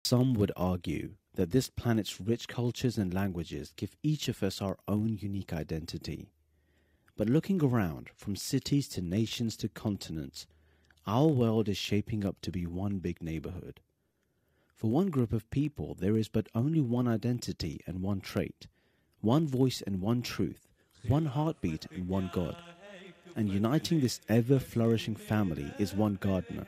Some would argue that this planet's rich cultures and languages give each of us our own unique identity. But looking around, from cities to nations to continents, our world is shaping up to be one big neighborhood. For one group of people, there is but only one identity and one trait, one voice and one truth, one heartbeat and one God. And uniting this ever-flourishing family is one gardener,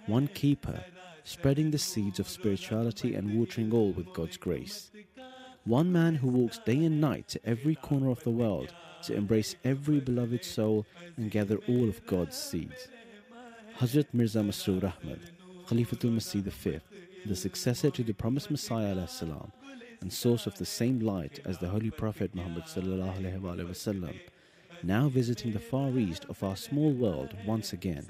one keeper, spreading the seeds of spirituality and watering all with God's grace. One man who walks day and night to every corner of the world to embrace every beloved soul and gather all of God's seeds. Hazrat Mirza Masroor Ahmad, Khalifatul Masih V, the successor to the promised Messiah ﷺ, and source of the same light as the Holy Prophet Muhammad ﷺ, now visiting the far east of our small world once again.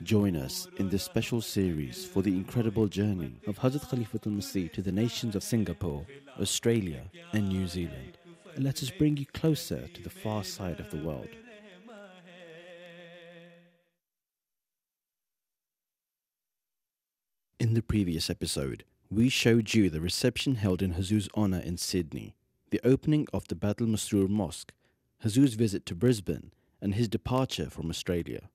Join us in this special series for the incredible journey of Hazrat Khalifatul Masih to the nations of Singapore, Australia and New Zealand. And let us bring you closer to the far side of the world. In the previous episode, we showed you the reception held in Huzoor's honour in Sydney, the opening of the Battle Masroor Mosque, Huzoor's visit to Brisbane, and his departure from Australia.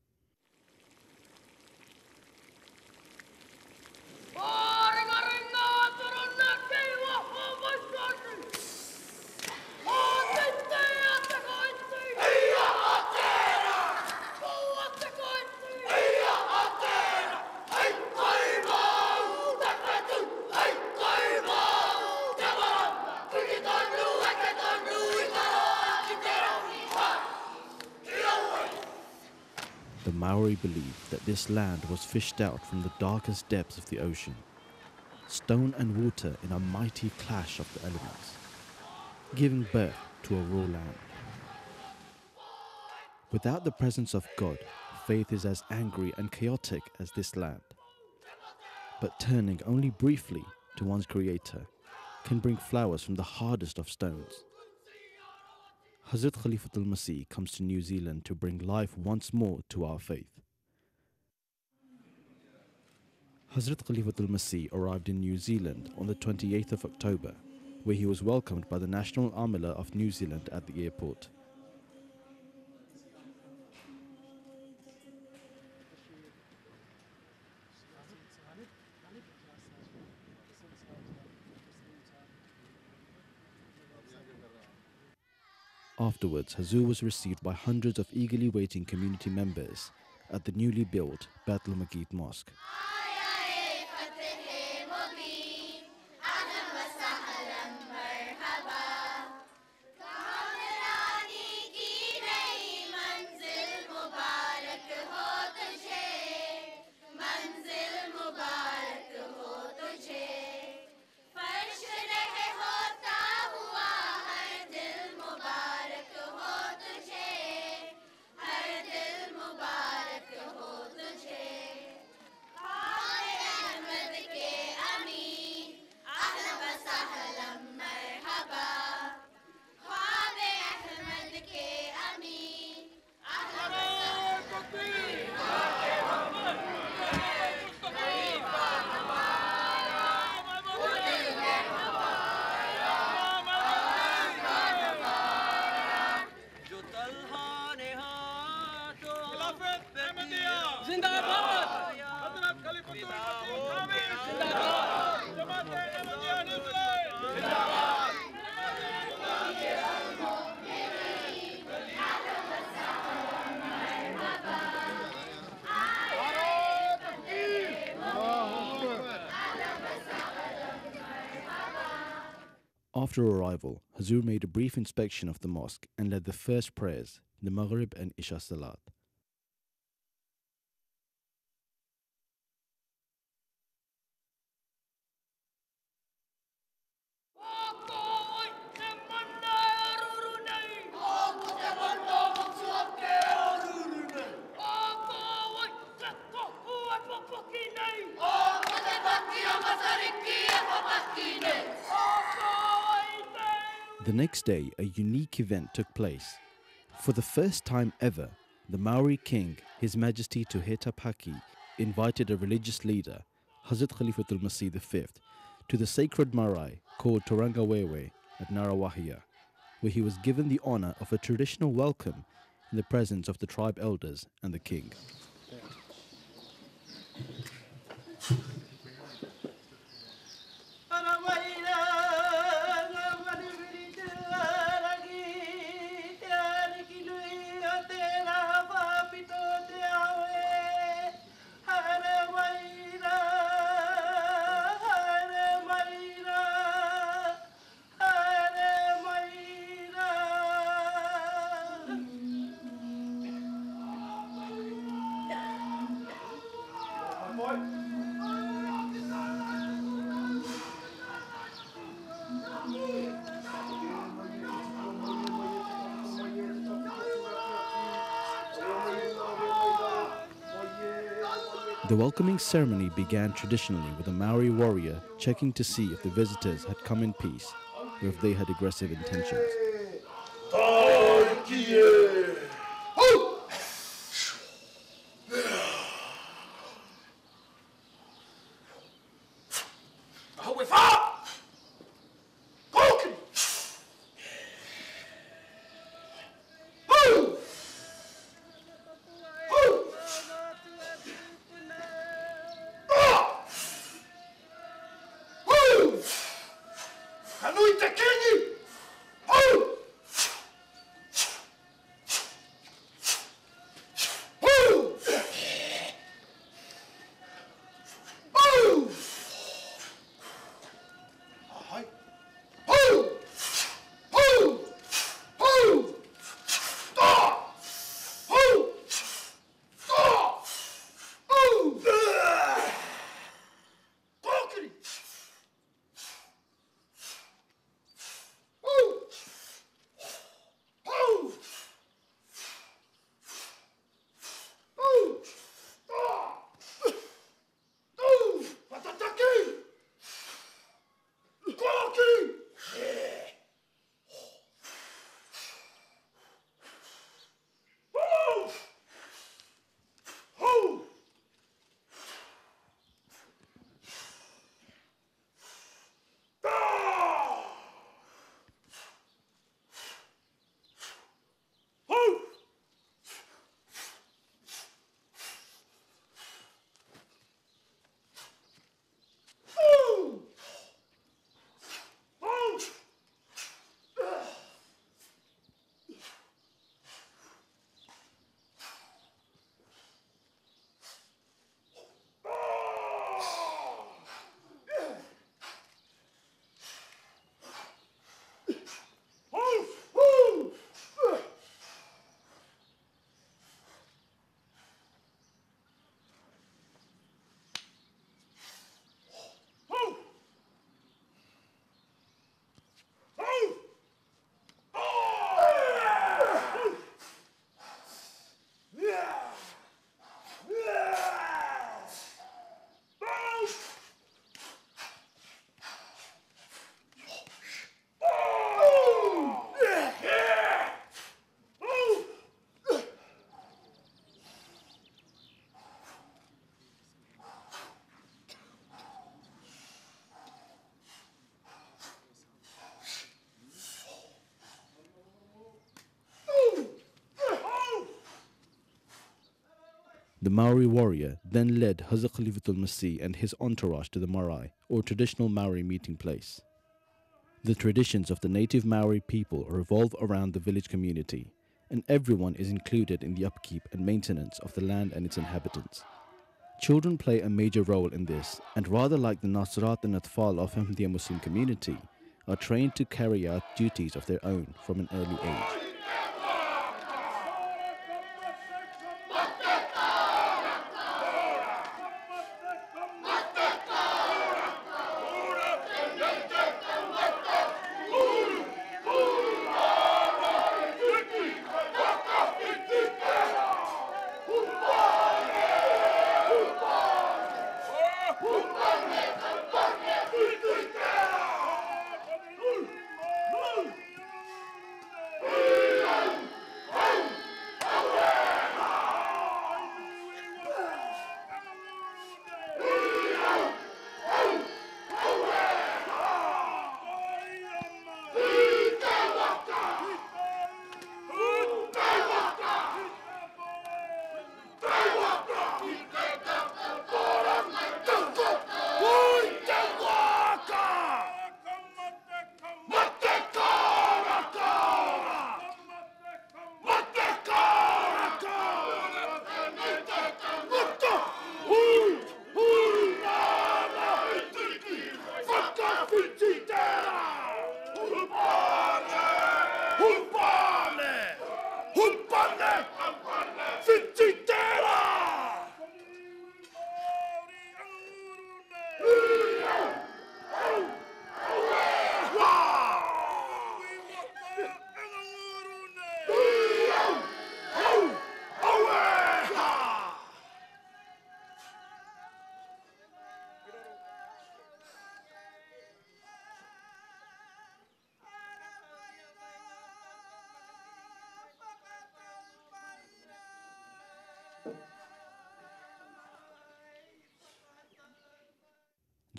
The Maori believed that this land was fished out from the darkest depths of the ocean, stone and water in a mighty clash of the elements, giving birth to a raw land. Without the presence of God, faith is as angry and chaotic as this land. But turning only briefly to one's Creator can bring flowers from the hardest of stones. Hazrat Khalifatul Masih comes to New Zealand to bring life once more to our faith. Hazrat Khalifatul Masih arrived in New Zealand on the 28th of October, where he was welcomed by the National Amila of New Zealand at the airport. Afterwards, Huzoor was received by hundreds of eagerly waiting community members at the newly built Battle Masjid Mosque. After arrival, Huzoor made a brief inspection of the mosque and led the first prayers, the Maghrib and Isha Salat. The next day, a unique event took place. For the first time ever, the Maori king, His Majesty Tuheta Paki, invited a religious leader, Hazrat Khalifatul Masih V to the sacred marae called Torangawewe at Narawahia, where he was given the honor of a traditional welcome in the presence of the tribe elders and the king. The welcoming ceremony began traditionally with a Maori warrior checking to see if the visitors had come in peace or if they had aggressive intentions. The Maori warrior then led Hazrat Khalifatul Masih and his entourage to the marae, or traditional Maori meeting place. The traditions of the native Maori people revolve around the village community, and everyone is included in the upkeep and maintenance of the land and its inhabitants. Children play a major role in this, and rather like the Nasrat and Atfal of the Ahmadiyya Muslim community, are trained to carry out duties of their own from an early age.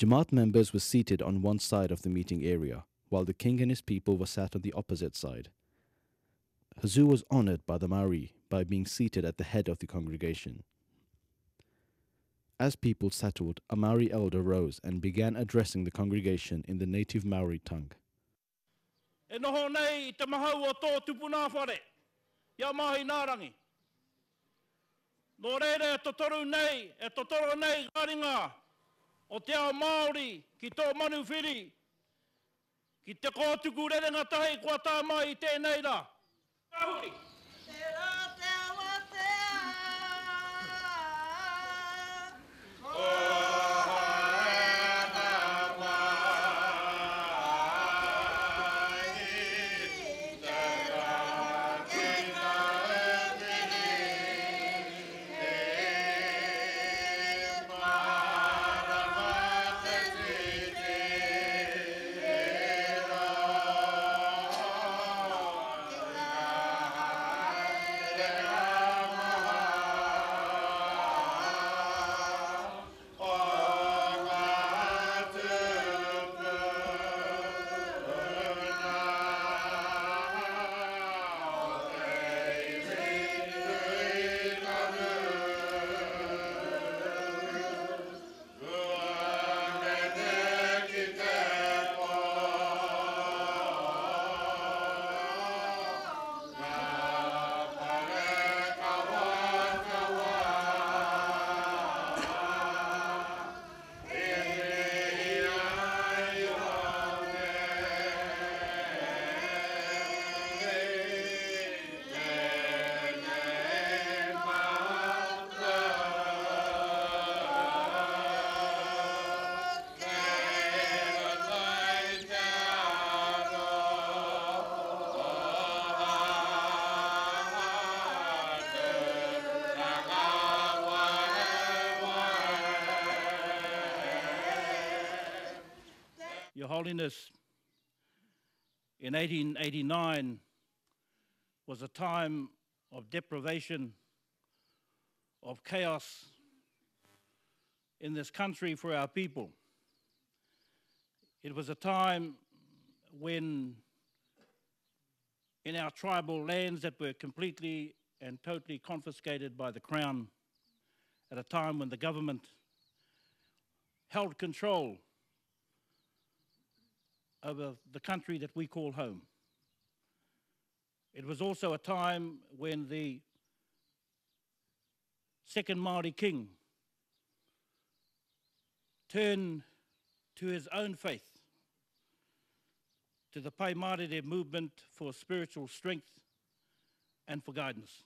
Jamaat members were seated on one side of the meeting area, while the king and his people were sat on the opposite side. Huzoor was honored by the Maori by being seated at the head of the congregation. As people settled, a Maori elder rose and began addressing the congregation in the native Maori tongue. E noho nei I te mahau o tō tupuna whare, ia mahi nārangi. Nō reira e totoro nei karinga, o te ao Māori ki tō manu whiri, ki te kōtuku rerenga tahi kua tā mai I tēnei rā. Kauri! Your Holiness, in 1889 was a time of deprivation, of chaos in this country for our people. It was a time when in our tribal lands that were completely and totally confiscated by the Crown, at a time when the government held control over the country that we call home. It was also a time when the second Māori king turned to his own faith, to the Pai Mārire movement for spiritual strength and for guidance.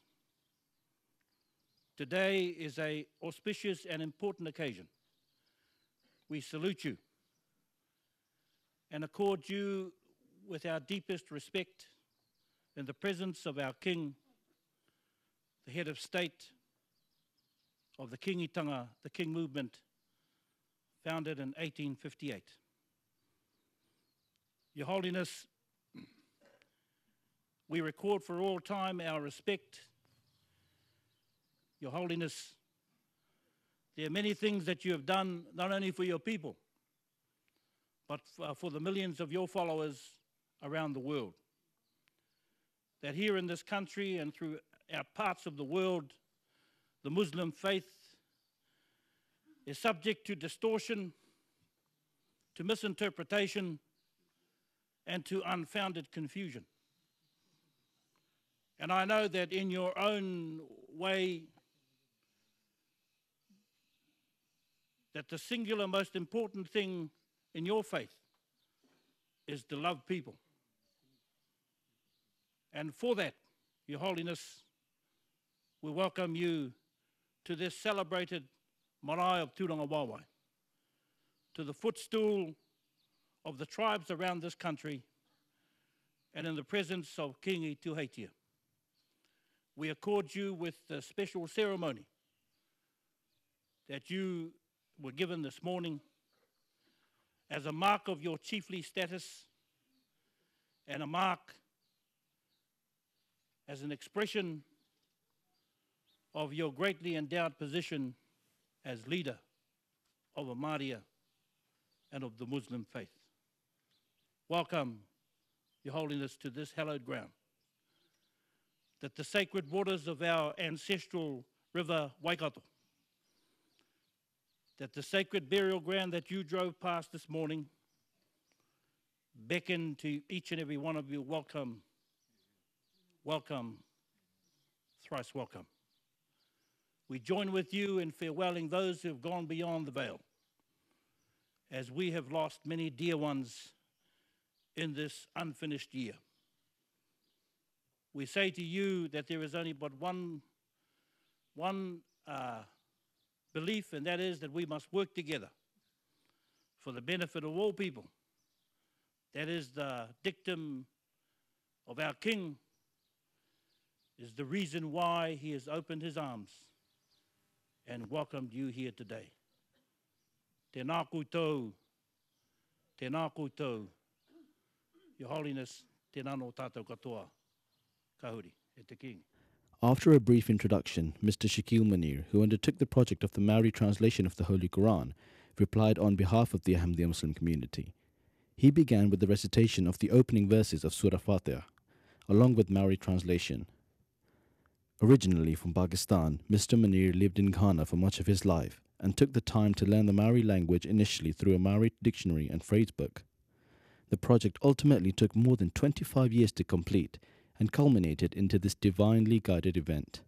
Today is an auspicious and important occasion. We salute you and accord you with our deepest respect in the presence of our King, the head of state of the Kingitanga, the King movement, founded in 1858. Your Holiness, we record for all time our respect. Your Holiness, there are many things that you have done, not only for your people, but for the millions of your followers around the world. That here in this country and through our parts of the world, the Muslim faith is subject to distortion, to misinterpretation, and to unfounded confusion. And I know that in your own way, that the singular most important thing in your faith is to love people. And for that, Your Holiness, we welcome you to this celebrated marae of Turanga Wawai, to the footstool of the tribes around this country, and in the presence of Kingi Tuheitia. We accord you with the special ceremony that you were given this morning as a mark of your chiefly status and a mark as an expression of your greatly endowed position as leader of Amaria and of the Muslim faith. Welcome, Your Holiness, to this hallowed ground, that the sacred waters of our ancestral river Waikato, that the sacred burial ground that you drove past this morning beckon to each and every one of you, welcome, welcome, thrice welcome. We join with you in farewelling those who have gone beyond the veil, as we have lost many dear ones in this unfinished year. We say to you that there is only but one belief, and that is that we must work together for the benefit of all people. That is the dictum of our King, is the reason why he has opened his arms and welcomed you here today. Tēnā koutou, tēnā koutou, Your Holiness, tēnā no tātou katoa, kahuri, e te King. After a brief introduction, Mr. Shakil Munir, who undertook the project of the Maori translation of the Holy Quran, replied on behalf of the Ahmadiyya Muslim community. He began with the recitation of the opening verses of Surah Fatiha, along with Maori translation. Originally from Pakistan, Mr. Munir lived in Ghana for much of his life and took the time to learn the Maori language initially through a Maori dictionary and phrasebook. The project ultimately took more than 25 years to complete and culminated into this divinely guided event.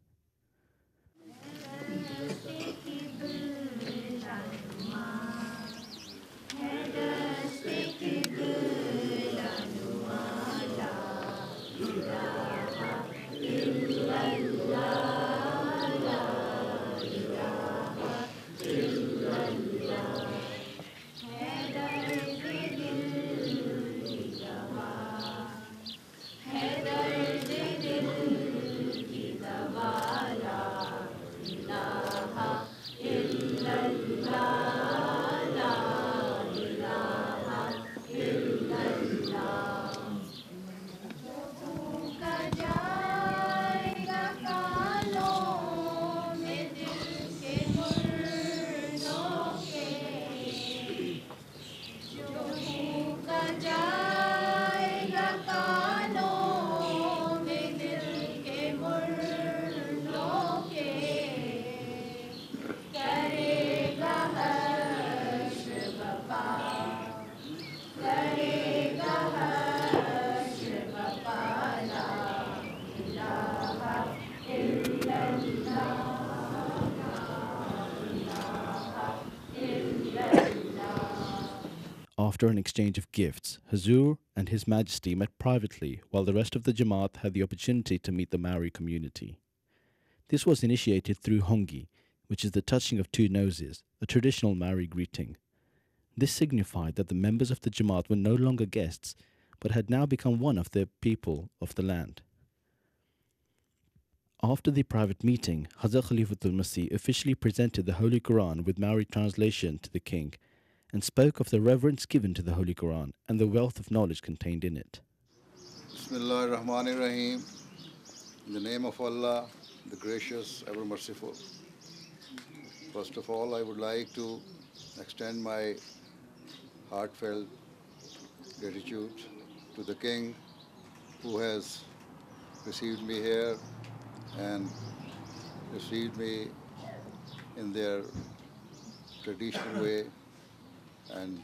After an exchange of gifts, Huzoor and His Majesty met privately while the rest of the Jamaat had the opportunity to meet the Maori community. This was initiated through hongi, which is the touching of two noses, a traditional Maori greeting. This signified that the members of the Jamaat were no longer guests, but had now become one of the people of the land. After the private meeting, Hazrat Khalifatul Masih officially presented the Holy Quran with Maori translation to the king, and spoke of the reverence given to the Holy Quran and the wealth of knowledge contained in it. Bismillah ar-Rahman ar-Rahim. In the name of Allah, the gracious, ever merciful. First of all, I would like to extend my heartfelt gratitude to the King who has received me here and received me in their traditional way and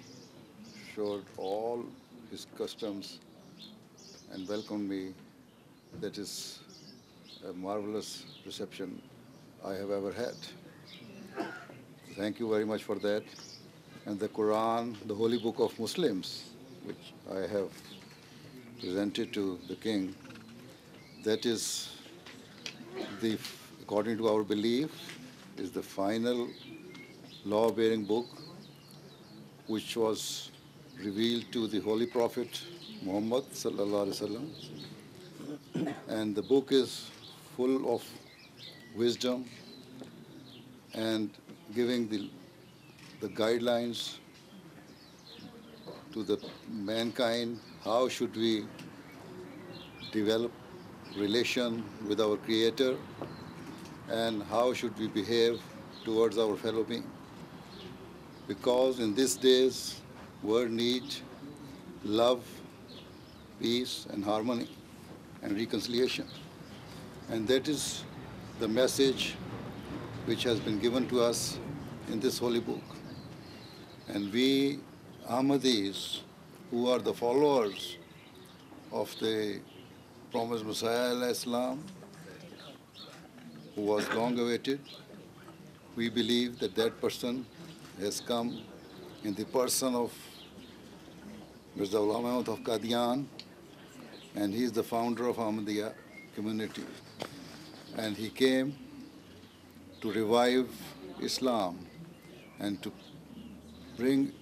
showed all his customs and welcomed me. That is a marvelous reception I have ever had. Thank you very much for that. And the Quran, the holy book of Muslims, which I have presented to the king, that is according to our belief, is the final law-bearing book which was revealed to the Holy Prophet Muhammad sallallahu alaihi wasallam, and the book is full of wisdom and giving the guidelines to the mankind, how should we develop relation with our Creator and how should we behave towards our fellow being. Because in these days, world needs love, peace, and harmony, and reconciliation. And that is the message which has been given to us in this holy book. And we Ahmadis, who are the followers of the promised Messiah, Islam, who was long awaited, we believe that that person has come in the person of Mirza Ghulam Ahmad of Qadian, and he is the founder of Ahmadiyya community. And he came to revive Islam and to bring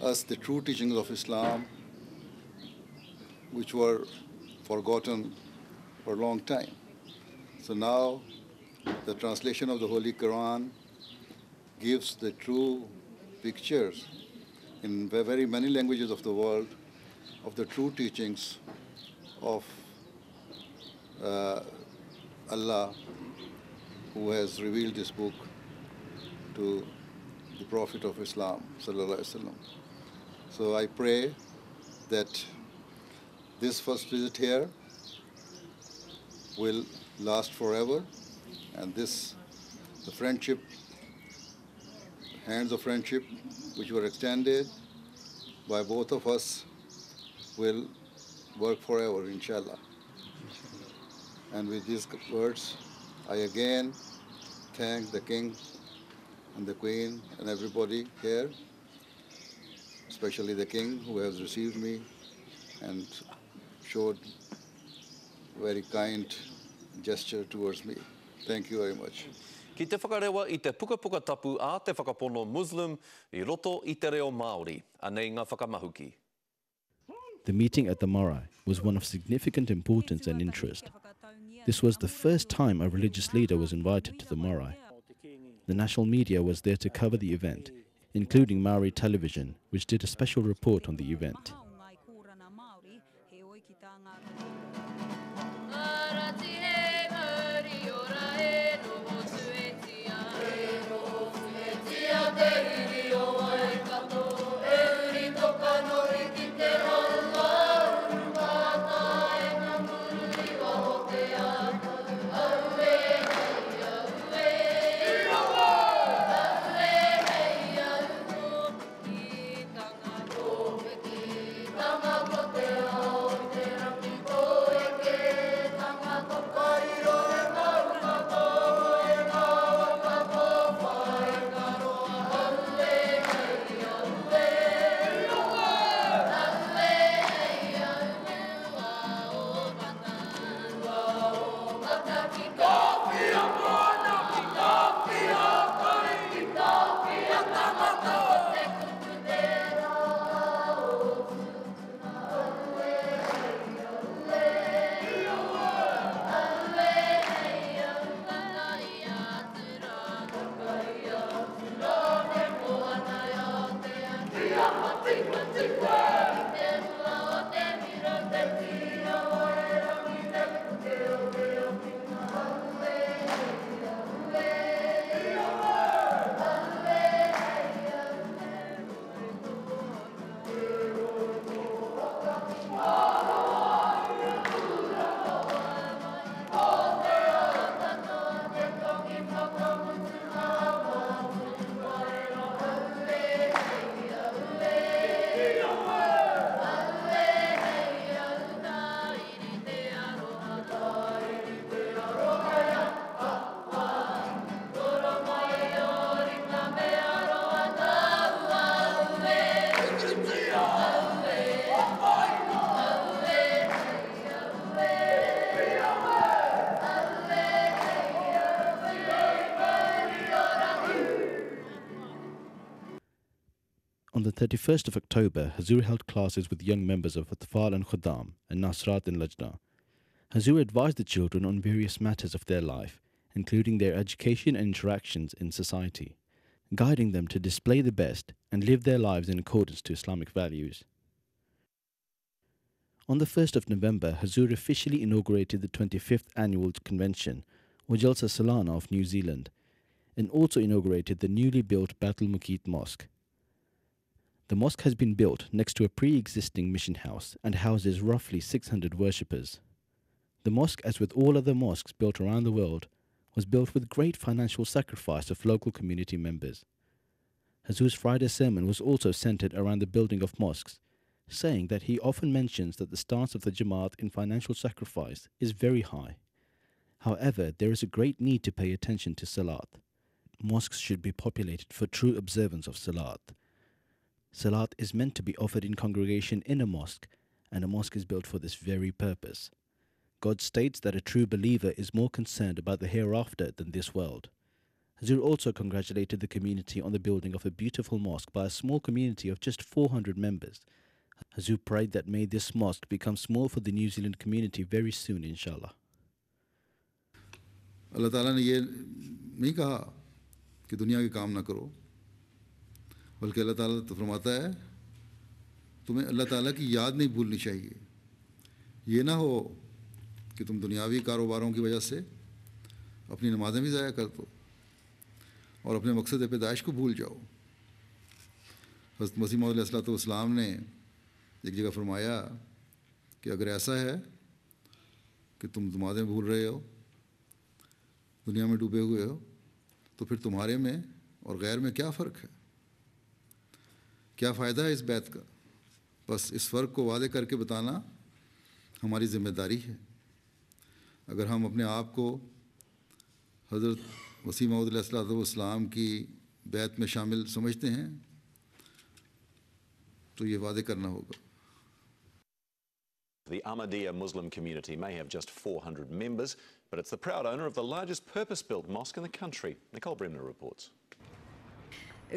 us the true teachings of Islam, which were forgotten for a long time. So now the translation of the Holy Quran gives the true pictures in very many languages of the world of the true teachings of Allah, who has revealed this book to the Prophet of Islam, sallallahu alaihi wasallam. So I pray that this first visit here will last forever, and the friendship, hands of friendship, which were extended by both of us, will work forever, inshallah. And with these words, I again thank the King and the Queen and everybody here, especially the King who has received me and showed very kind gesture towards me. Thank you very much. Ki te whakarewa I te puka tapu a te whakapono Muslim I roto I te reo Māori, anei ngā whakamahuki. The meeting at the Marae was one of significant importance and interest. This was the first time a religious leader was invited to the Marae. The national media was there to cover the event, including Maori television, which did a special report on the event. the 31st of October, Huzoor held classes with young members of Atfal and Khuddam and Nasrat and Lajna. Huzoor advised the children on various matters of their life, including their education and interactions in society, guiding them to display the best and live their lives in accordance to Islamic values. On the 1st of November, Huzoor officially inaugurated the 25th Annual Convention, or Jalsa Salana of New Zealand, and also inaugurated the newly built Batul Muqit Mosque. The mosque has been built next to a pre-existing mission house and houses roughly 600 worshippers. The mosque, as with all other mosques built around the world, was built with great financial sacrifice of local community members. Huzoor's Friday sermon was also centered around the building of mosques, saying that he often mentions that the stance of the Jamaat in financial sacrifice is very high. However, there is a great need to pay attention to Salat. Mosques should be populated for true observance of Salat. Salat is meant to be offered in congregation in a mosque, and a mosque is built for this very purpose. God states that a true believer is more concerned about the hereafter than this world. Huzoor also congratulated the community on the building of a beautiful mosque by a small community of just 400 members. Huzoor prayed that may this mosque become small for the New Zealand community very soon, inshallah. अल्लाह ताला ने ये नहीं कहा कि दुनिया के काम ना करो, बल्कि अल्लाह ताला तो फरमाता है तुम्हें अल्लाह ताला की याद नहीं भूलनी चाहिए। ये ना हो कि तुम दुनियावी कारोबारों की वजह से अपनी नमाज़ें भी ज़ाया कर दो और अपने मकसद पैदाइश को भूल जाओ। हज़रत मसीह मौद अलैहिस्सलाम ने एक जगह फरमाया कि अगर ऐसा है कि तुम नमाज़ें भूल रहे हो, दुनिया में डूबे हुए हो, तो फिर तुम्हारे में और गैर में क्या फ़र्क है? क्या फ़ायदा है इस बात का? बस इस फ़र्क को वादे करके बताना हमारी ज़िम्मेदारी है। अगर हम अपने आप को हज़रत मसीह मौद अलैहिस्सलाम की बैत में शामिल समझते हैं तो ये वादे करना होगा। The Ahmadiyya Muslim community may have just 400 members, but it's the proud owner of the largest purpose-built mosque in the country. Nicole Bremner reports.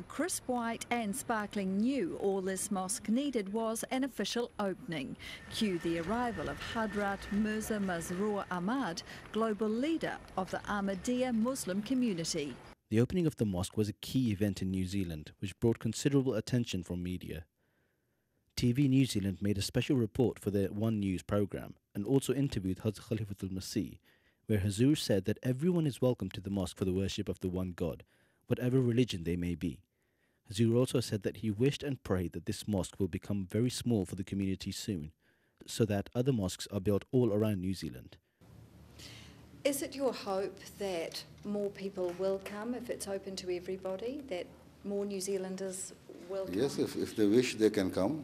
Crisp white and sparkling new, all this mosque needed was an official opening. Cue the arrival of Hadrat Mirza Masroor Ahmad, global leader of the Ahmadiyya Muslim community. The opening of the mosque was a key event in New Zealand, which brought considerable attention from media. TV New Zealand made a special report for their One News program and also interviewed Hazrat Khalifatul Masih, where Huzoor said that everyone is welcome to the mosque for the worship of the one God, whatever religion they may be. Huzoor also said that he wished and prayed that this mosque will become very small for the community soon, so that other mosques are built all around New Zealand. Is it your hope that more people will come if it's open to everybody, that more New Zealanders will come? Yes, if they wish, they can come.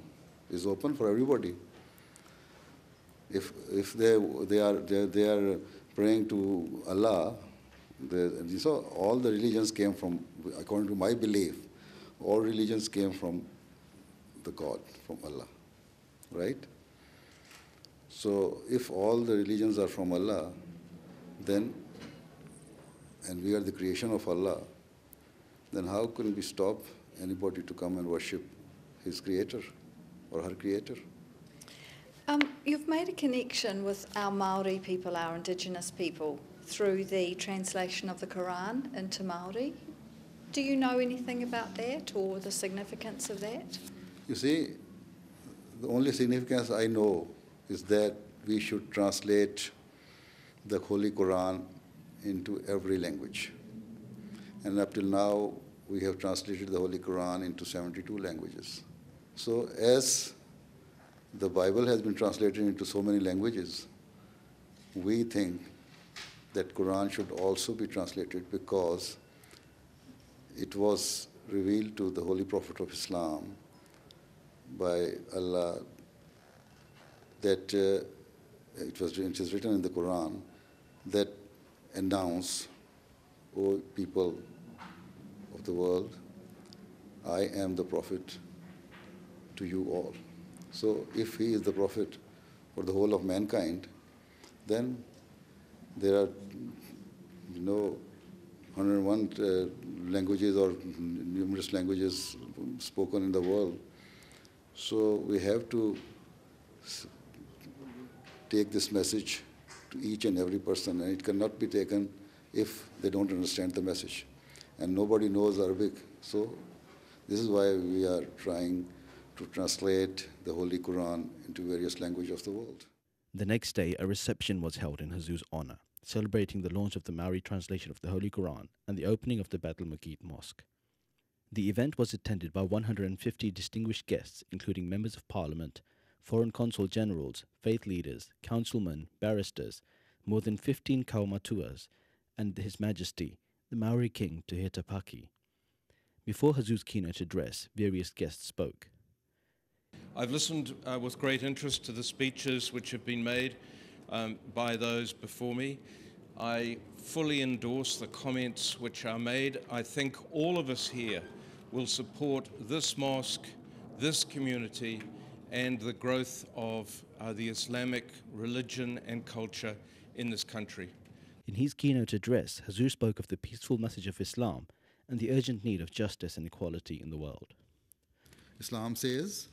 It's open for everybody. If they are praying to Allah, so all the religions came from, according to my belief, all religions came from the God, from Allah, right? So if all the religions are from Allah, then, and we are the creation of Allah, then how can we stop anybody to come and worship his creator or her creator? You've made a connection with our Māori people, our indigenous people, through the translation of the Quran into Māori. Do you know anything about that or the significance of that? You see, the only significance I know is that we should translate the Holy Quran into every language. And up till now, we have translated the Holy Quran into 72 languages. So as the Bible has been translated into so many languages, we think that Quran should also be translated because it was revealed to the Holy Prophet of Islam by Allah that it is written in the Quran that announce, O people of the world, I am the Prophet to you all. So if he is the Prophet for the whole of mankind, then there are 101 languages or numerous languages spoken in the world. So we have to take this message to each and every person, and it cannot be taken if they don't understand the message. And nobody knows Arabic, so this is why we are trying to translate the Holy Quran into various languages of the world. The next day, a reception was held in Huzoor's honor, celebrating the launch of the Maori translation of the Holy Quran and the opening of the Battle Masjid Mosque. The event was attended by 150 distinguished guests, including members of parliament, foreign consul generals, faith leaders, councilmen, barristers, more than 15 kaumatuas, and His Majesty, the Maori King Te Paki. Before Huzoor's keynote address, various guests spoke. I've listened with great interest to the speeches which have been made by those before me. I fully endorse the comments which are made. I think all of us here will support this mosque, this community, and the growth of the Islamic religion and culture in this country. In his keynote address, Huzoor spoke of the peaceful message of Islam and the urgent need of justice and equality in the world. Islam says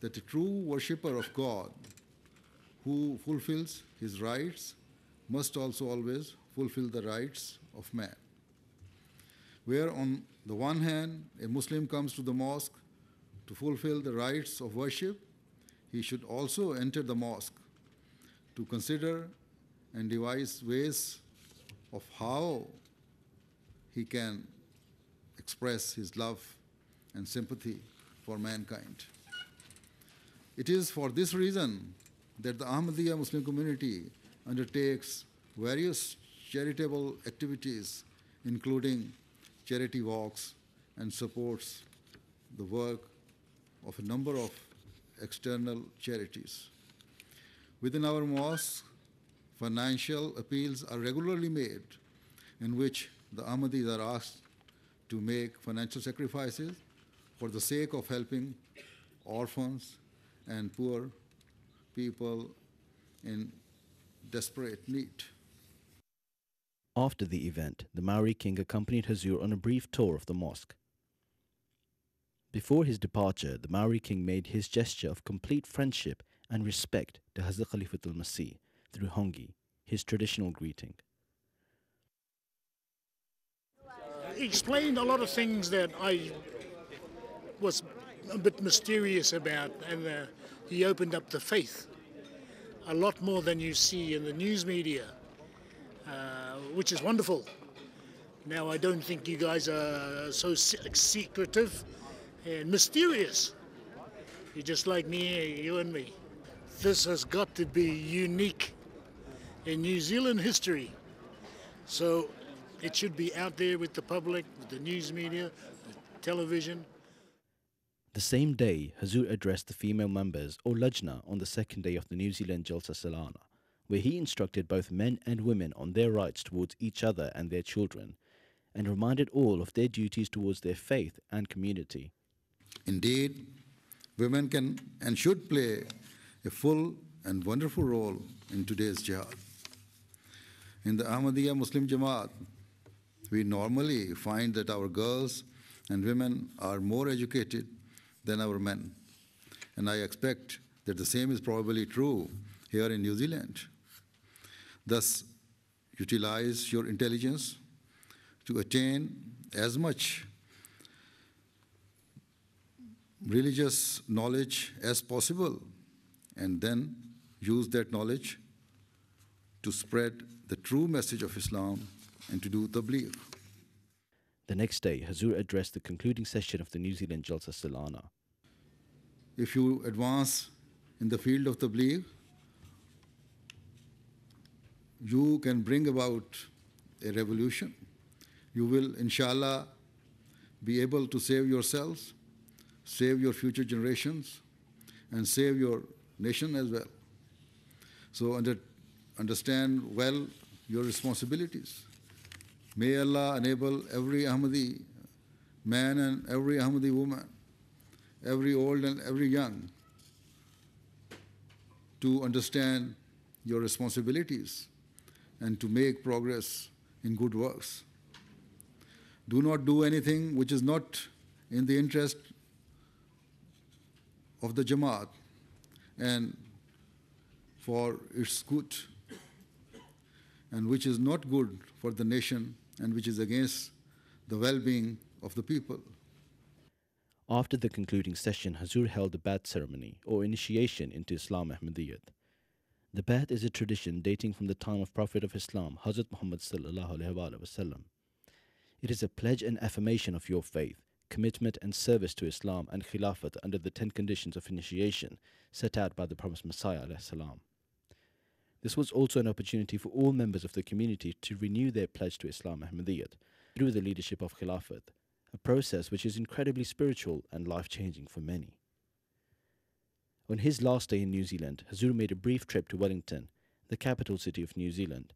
that a true worshipper of God who fulfills his rights must also always fulfill the rights of man. Where on the one hand, a Muslim comes to the mosque to fulfill the rights of worship, he should also enter the mosque to consider and devise ways of how he can express his love and sympathy for mankind. It is for this reason that the Ahmadiyya Muslim community undertakes various charitable activities, including charity walks, and supports the work of a number of external charities. Within our mosque, financial appeals are regularly made in which the Ahmadis are asked to make financial sacrifices for the sake of helping orphans and poor people in desperate need. After the event, the Maori King accompanied Huzoor on a brief tour of the mosque. Before his departure, the Maori King made his gesture of complete friendship and respect to Hazrat Khalifatul Masih through hongi, his traditional greeting. He explained a lot of things that I was a bit mysterious about, and he opened up the faith a lot more than you see in the news media, which is wonderful. Now, I don't think you guys are so secretive and mysterious. You're just like me, you and me. This has got to be unique in New Zealand history. So it should be out there with the public, with the news media, the television. The same day, Huzoor addressed the female members, or Lajna, on the second day of the New Zealand Jalsa Salana, where he instructed both men and women on their rights towards each other and their children, and reminded all of their duties towards their faith and community. Indeed, women can and should play a full and wonderful role in today's jihad. In the Ahmadiyya Muslim Jamaat, we normally find that our girls and women are more educated than our men. And I expect that the same is probably true here in New Zealand. Thus, utilize your intelligence to attain as much religious knowledge as possible, and then use that knowledge to spread the true message of Islam and to do tabligh. The next day, Huzoor addressed the concluding session of the New Zealand Jalsa Salana. If you advance in the field of tabligh, you can bring about a revolution. You will, inshallah, be able to save yourselves, save your future generations, and save your nation as well. So understand well your responsibilities. May Allah enable every Ahmadi man and every Ahmadi woman, every old and every young, to understand your responsibilities and to make progress in good works. do not do anything which is not in the interest of the Jamaat and for its good, and which is not good for the nation and which is against the well-being of the people. After the concluding session, Huzoor held the Bai'at ceremony, or initiation into Islam Ahmadiyyat. The Bai'at is a tradition dating from the time of Prophet of Islam, Hazrat Muhammad sallallahu alaihi wasallam. It is a pledge and affirmation of your faith, commitment and service to Islam and Khilafat under the 10 conditions of initiation set out by the promised Messiah alayhi salam. This was also an opportunity for all members of the community to renew their pledge to Islam Ahmadiyyat through the leadership of Khilafat, a process which is incredibly spiritual and life-changing for many. On his last day in New Zealand, Huzoor made a brief trip to Wellington, the capital city of New Zealand,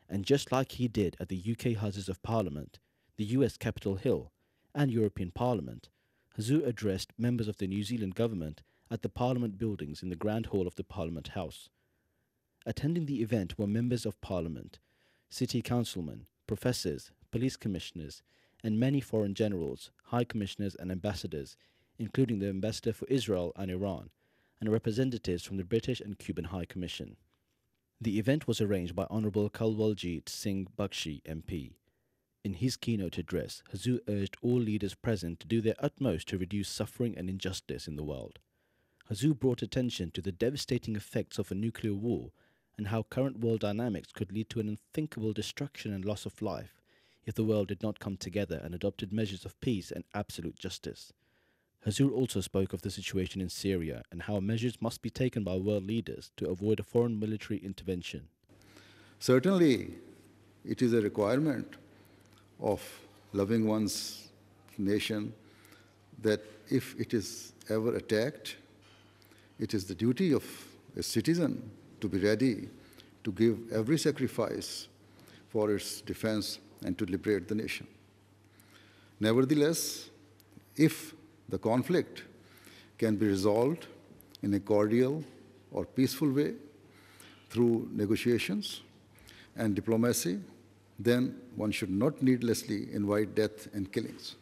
and just like he did at the UK Houses of Parliament, the US Capitol Hill, and European Parliament, Huzoor addressed members of the New Zealand government at the Parliament buildings in the Grand Hall of the Parliament House. Attending the event were members of Parliament, city councilmen, professors, police commissioners, and many foreign generals, high commissioners and ambassadors, including the ambassador for Israel and Iran, and representatives from the British and Cuban High Commission. The event was arranged by Honourable Kanwaljit Singh Bakshi MP. In his keynote address, Huzoor urged all leaders present to do their utmost to reduce suffering and injustice in the world. Huzoor brought attention to the devastating effects of a nuclear war and how current world dynamics could lead to an unthinkable destruction and loss of life if the world did not come together and adopted measures of peace and absolute justice. Huzoor also spoke of the situation in Syria and how measures must be taken by world leaders to avoid a foreign military intervention. Certainly, it is a requirement of loving one's nation that if it is ever attacked, it is the duty of a citizen to be ready to give every sacrifice for its defense and to liberate the nation. Nevertheless, if the conflict can be resolved in a cordial or peaceful way through negotiations and diplomacy, then one should not needlessly invite death and killings.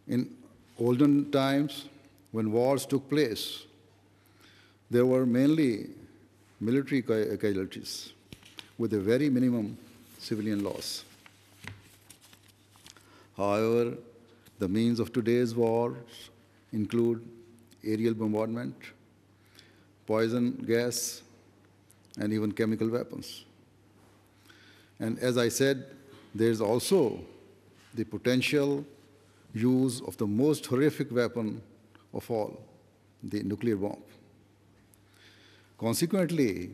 In olden times, when wars took place, there were mainly military casualties with a very minimum civilian loss. However, the means of today's wars include aerial bombardment, poison gas, and even chemical weapons. And as I said, there is also the potential use of the most horrific weapon of all, the nuclear bomb. Consequently,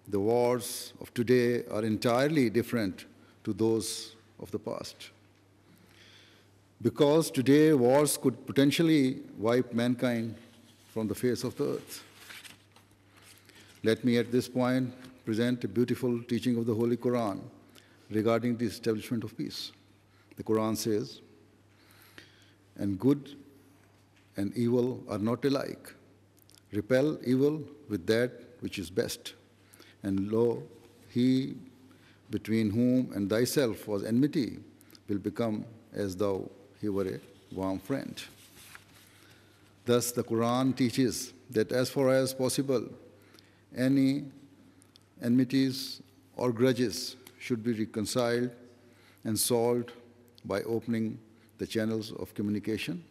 the wars of today are entirely different to those of the past. Because today wars could potentially wipe mankind from the face of the earth. Let me at this point present a beautiful teaching of the Holy Quran regarding the establishment of peace. The Quran says, "And good and evil are not alike. Repel evil with that which is best. And lo, he between whom and thyself was enmity will become as though he were a warm friend." Thus, the Quran teaches that as far as possible, any enmities or grudges should be reconciled and solved by opening the channels of communication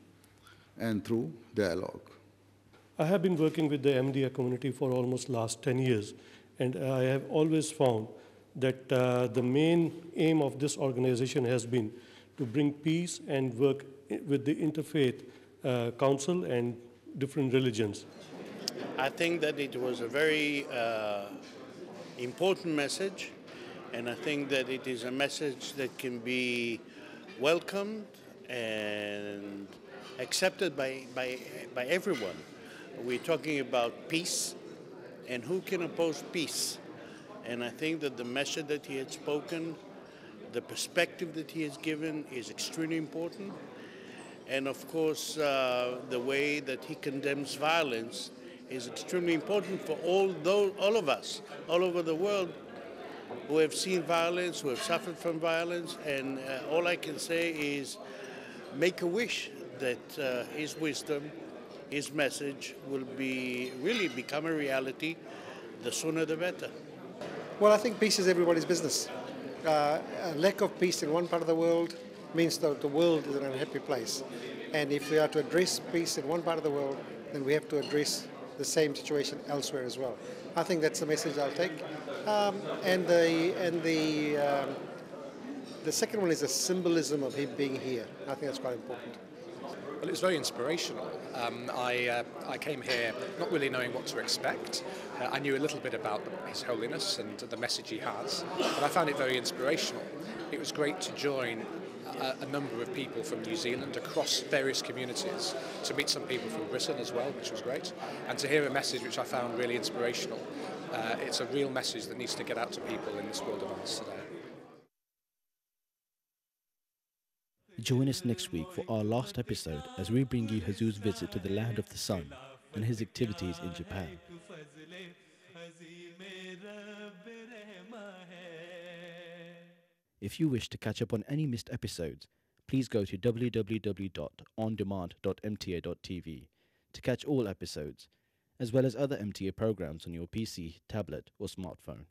and through dialogue. I have been working with the Ahmadiyya community for almost last 10 years, and I have always found that the main aim of this organization has been to bring peace and work with the interfaith council and different religions. I think that it was a very important message, and I think that it is a message that can be welcomed and accepted by everyone. We're talking about peace, and who can oppose peace? And I think that the message that he had spoken, the perspective that he has given is extremely important. And of course, the way that he condemns violence is extremely important for all of us, all over the world, who have seen violence, who have suffered from violence, and all I can say is make a wish that his wisdom, his message will really become a reality. The sooner the better. Well, I think peace is everybody's business. A lack of peace in one part of the world means that the world is an unhappy place. And if we are to address peace in one part of the world, then we have to address the same situation elsewhere as well. I think that's the message I'll take. The second one is the symbolism of him being here. I think that's quite important. Well, it was very inspirational. I came here not really knowing what to expect. I knew a little bit about His Holiness and the message he has, but I found it very inspirational. It was great to join a number of people from New Zealand across various communities, to meet some people from Britain as well, which was great, and to hear a message which I found really inspirational. It's a real message that needs to get out to people in this world of ours today. Join us next week for our last episode as we bring you Huzoor's visit to the land of the sun and his activities in Japan. If you wish to catch up on any missed episodes, please go to www.ondemand.mta.tv to catch all episodes, as well as other MTA programs on your PC, tablet or smartphone.